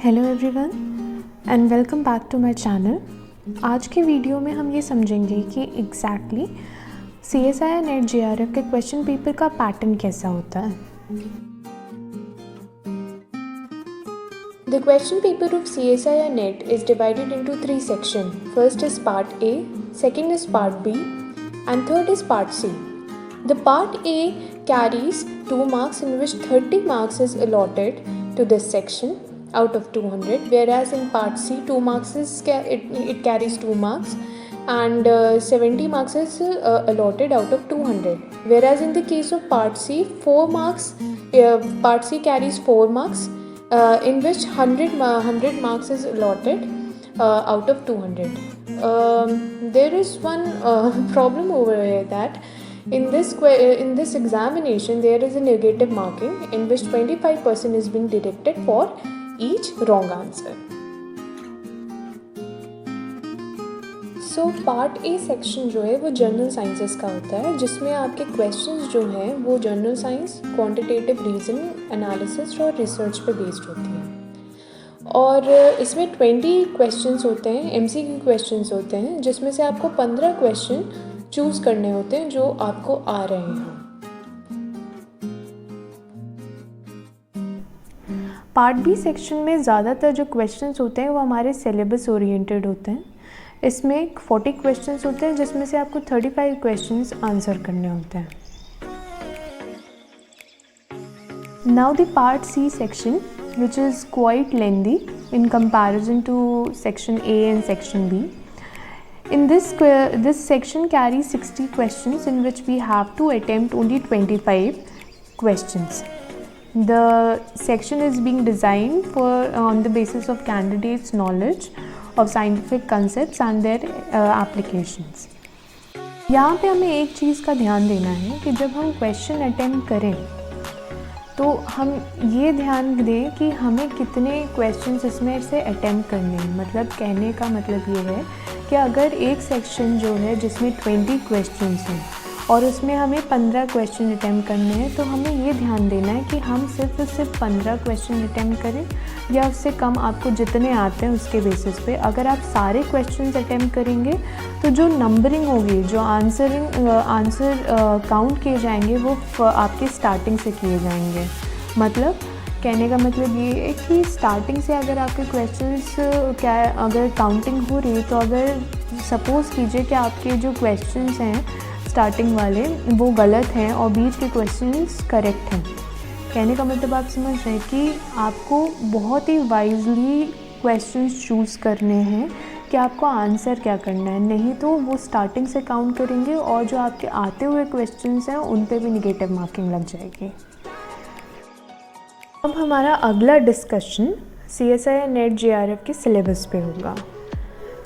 Hello everyone and welcome back to my channel. आज के video में हम ये समझेंगे कि एग्जैक्टली CSIR नेट JRF के क्वेश्चन पेपर का पैटर्न कैसा होता है। The question paper of CSIR NET is divided into three sections. First is part A, second is part B, and third is part C. The part A carries 2 marks in which 30 marks is allotted to this section out of 200, whereas in part C 2 marks is it carries 2 marks and 70 marks is allotted out of 200. Whereas in the case of part C, 4 marks, part C carries 4 marks. In which 100 marks is allotted out of 200. There is one problem over here that in this examination there is a negative marking in which 25% is being deducted for each wrong answer. So part A section जो है वो general sciences का होता है, जिसमें आपके questions जो हैं वो general science, quantitative reasoning, analysis और रिसर्च पे बेस्ड होती हैं। और इसमें 20 क्वेश्चंस होते हैं, MCQ क्वेश्चंस होते हैं, जिसमें से आपको 15 क्वेश्चन चूज़ करने होते हैं जो आपको आ रहे हैं। पार्ट बी सेक्शन में ज़्यादातर जो क्वेश्चंस होते हैं वो हमारे सिलेबस ओरिएंटेड होते हैं। इसमें 40 क्वेश्चंस होते हैं, जिसमें से आपको 35 क्वेश्चंस आंसर करने होते हैं। Now the part C section which is quite lengthy in comparison to section A and section B. In this section carries 60 questions in which we have to attempt only 25 questions. The section is being designed on the basis of candidates' knowledge of scientific concepts and their applications. यहाँ पे हमें एक चीज़ का ध्यान देना है कि जब हम क्वेश्चन अटेम्प्ट करें तो हम ये ध्यान दें कि हमें कितने क्वेश्चंस इसमें से अटेम्प्ट करने हैं। मतलब कहने का मतलब ये है कि अगर एक सेक्शन जो है जिसमें 20 क्वेश्चंस हैं और उसमें हमें 15 क्वेश्चन अटेम्प्ट करने हैं, तो हमें ये ध्यान देना है कि हम सिर्फ 15 क्वेश्चन अटेम्प्ट करें या उससे कम, आपको जितने आते हैं उसके बेसिस पे। अगर आप सारे क्वेश्चंस अटेम्प्ट करेंगे तो जो नंबरिंग होगी, जो आंसर काउंट किए जाएंगे वो आपके स्टार्टिंग से किए जाएंगे। मतलब कहने का मतलब ये है कि स्टार्टिंग से अगर आपके क्वेश्चंस अगर काउंटिंग हो रही है, तो अगर सपोज़ कीजिए कि आपके जो क्वेश्चंस हैं स्टार्टिंग वाले वो गलत हैं और बीच के क्वेश्चंस करेक्ट हैं। कहने का मतलब आप समझ रहे हैं कि आपको बहुत ही वाइजली क्वेश्चंस चूज़ करने हैं कि आपको आंसर क्या करना है, नहीं तो वो स्टार्टिंग से काउंट करेंगे और जो आपके आते हुए क्वेश्चंस हैं उन पे भी नेगेटिव मार्किंग लग जाएगी। अब हमारा अगला डिस्कशन CSIR नेट JRF के सिलेबस पे होगा।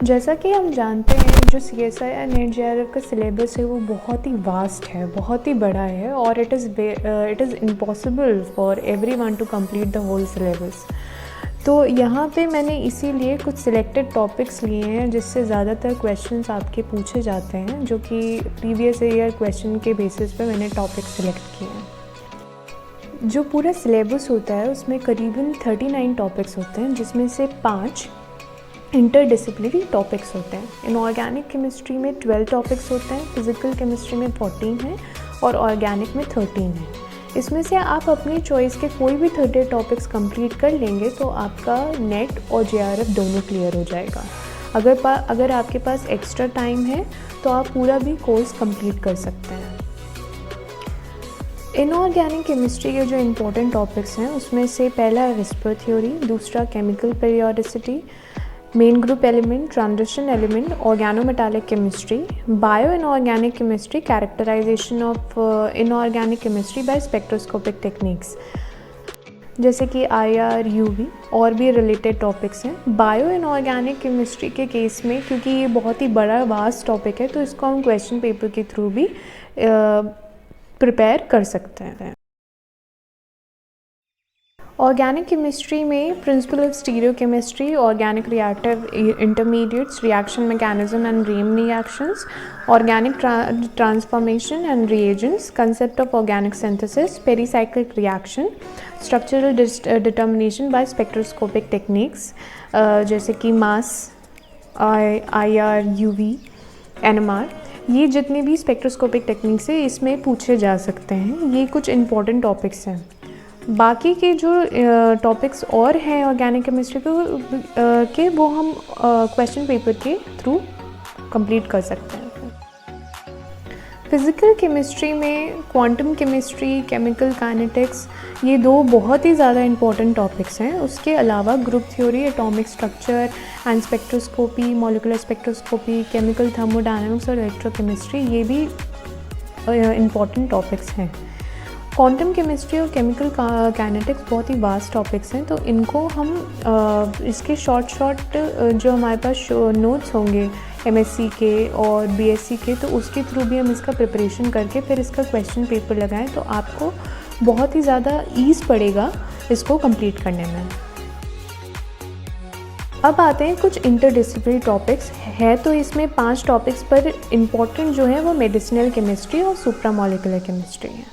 जैसा कि हम जानते हैं, जो CSIR नेट JRF का सिलेबस है वो बहुत ही वास्ट है, बहुत ही बड़ा है और it is impossible for everyone to complete the whole syllabus. तो यहाँ पे मैंने इसीलिए कुछ सिलेक्टेड टॉपिक्स लिए हैं जिससे ज़्यादातर क्वेश्चंस आपके पूछे जाते हैं, जो कि प्रीवियस ईयर क्वेश्चन के बेसिस पे मैंने टॉपिक सिलेक्ट किए हैं। जो पूरा सिलेबस होता है उसमें करीबन 39 टॉपिक्स होते हैं, जिसमें से 5 इंटरडिसिप्लिनरी टॉपिक्स होते हैं। इनऑर्गेनिक केमिस्ट्री में 12 टॉपिक्स होते हैं, फिज़िकल केमिस्ट्री में 14 हैं और ऑर्गेनिक में 13 हैं। इसमें से आप अपनी चॉइस के कोई भी 30 टॉपिक्स कंप्लीट कर लेंगे तो आपका नेट और JRF दोनों क्लियर हो जाएगा। अगर आपके पास एक्स्ट्रा टाइम है तो आप पूरा भी कोर्स कंप्लीट कर सकते हैं। इनऑर्गेनिक केमिस्ट्री के जो इम्पोर्टेंट टॉपिक्स हैं उसमें से पहला विस्पर थ्योरी, दूसरा chemical periodicity, main group element, transition element, organometallic chemistry, bio inorganic chemistry, characterization of inorganic chemistry by spectroscopic techniques जैसे कि IR, UV और भी रिलेटेड टॉपिक्स हैं। बायो इनऑर्गेनिक केमिस्ट्री के केस में क्योंकि ये बहुत ही बड़ा वास्ट टॉपिक है, तो इसको हम क्वेश्चन पेपर के थ्रू भी प्रिपेयर कर सकते हैं। ऑर्गेनिक केमिस्ट्री में principle of stereochemistry, organic reactive intermediates, reaction mechanism and name reactions, organic transformation and reagents, concept of organic synthesis, pericyclic reaction, structural determination by spectroscopic techniques जैसे कि मास, IR, UV, NMR, ये जितने भी spectroscopic techniques है इसमें पूछे जा सकते हैं। ये कुछ इंपॉर्टेंट टॉपिक्स हैं। बाकी के जो टॉपिक्स और हैं ऑर्गेनिक केमिस्ट्री के वो हम क्वेश्चन पेपर के थ्रू कंप्लीट कर सकते हैं। फिज़िकल केमिस्ट्री में क्वांटम केमिस्ट्री, केमिकल काइनेटिक्स, ये दो बहुत ही ज़्यादा इम्पॉर्टेंट टॉपिक्स हैं। उसके अलावा group theory, atomic structure and spectroscopy, molecular spectroscopy, chemical thermodynamics और इलेक्ट्रोकेमिस्ट्री, ये भी इम्पॉर्टेंट टॉपिक्स हैं। क्वांटम केमिस्ट्री और केमिकल काइनेटिक्स बहुत ही वास्ट टॉपिक्स हैं, तो इनको हम इसके शॉर्ट जो हमारे पास नोट्स होंगे MSc के और BSc के, तो उसके थ्रू भी हम इसका प्रिपरेशन करके फिर इसका क्वेश्चन पेपर लगाएं तो आपको बहुत ही ज़्यादा ईज़ पड़ेगा इसको कंप्लीट करने में। अब आते हैं कुछ इंटरडिसिप्लिनरी टॉपिक्स है, तो इसमें 5 टॉपिक्स पर इम्पॉर्टेंट जो है वो मेडिसिनल केमिस्ट्री और सुप्रामोलिकुलर केमिस्ट्री है।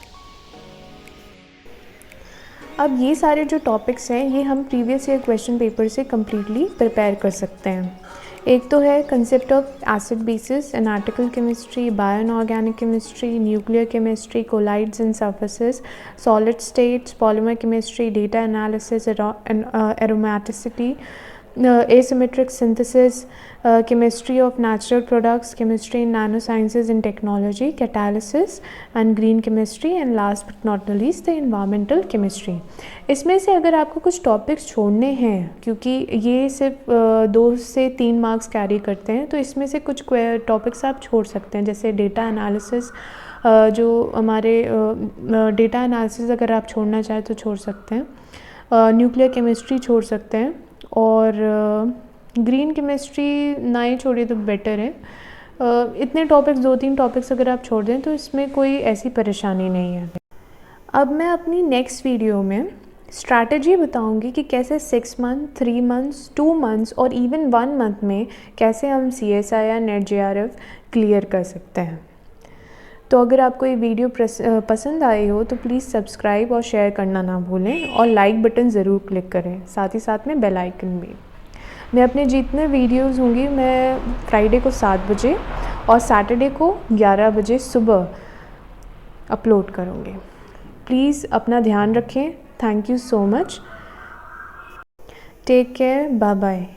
अब ये सारे जो टॉपिक्स हैं ये हम प्रीवियस ईयर क्वेश्चन पेपर से कम्प्लीटली प्रिपेयर कर सकते हैं। एक तो है concept of acid basis, analytical chemistry, bio inorganic chemistry, nuclear chemistry, colloids and surfaces, solid states, polymer chemistry, data analysis, aromaticity, asymmetric synthesis, chemistry of natural products, chemistry in nanosciences and technology, catalysis and green chemistry, and last but not the least the environmental chemistry। इसमें से अगर आपको कुछ topics छोड़ने हैं, क्योंकि ये सिर्फ 2 से 3 मार्क्स कैरी करते हैं, तो इसमें से कुछ टॉपिक्स आप छोड़ सकते हैं, जैसे डेटा एनालिसिस। जो हमारे डेटा एनालिसिस अगर आप छोड़ना चाहें तो छोड़ सकते हैं, न्यूक्लियर केमिस्ट्री छोड़ सकते हैं, और ग्रीन केमिस्ट्री ना ही छोड़िए तो बेटर है। इतने टॉपिक्स 2-3 टॉपिक्स अगर आप छोड़ दें तो इसमें कोई ऐसी परेशानी नहीं है। अब मैं अपनी नेक्स्ट वीडियो में स्ट्रैटेजी बताऊंगी कि कैसे 6 मंथ, 3 मंथ्स, 2 मंथ्स और इवन 1 मंथ में कैसे हम CSI या नेट JRF क्लियर कर सकते हैं। तो अगर आपको ये वीडियो पसंद आई हो तो प्लीज़ सब्सक्राइब और शेयर करना ना भूलें, और लाइक बटन ज़रूर क्लिक करें, साथ ही साथ में बेल आइकन भी। मैं अपने जितने वीडियोस होंगी मैं फ्राइडे को 7 बजे और सैटरडे को 11 बजे सुबह अपलोड करूँगी। प्लीज़ अपना ध्यान रखें। Thank you so much. Take care. Bye bye.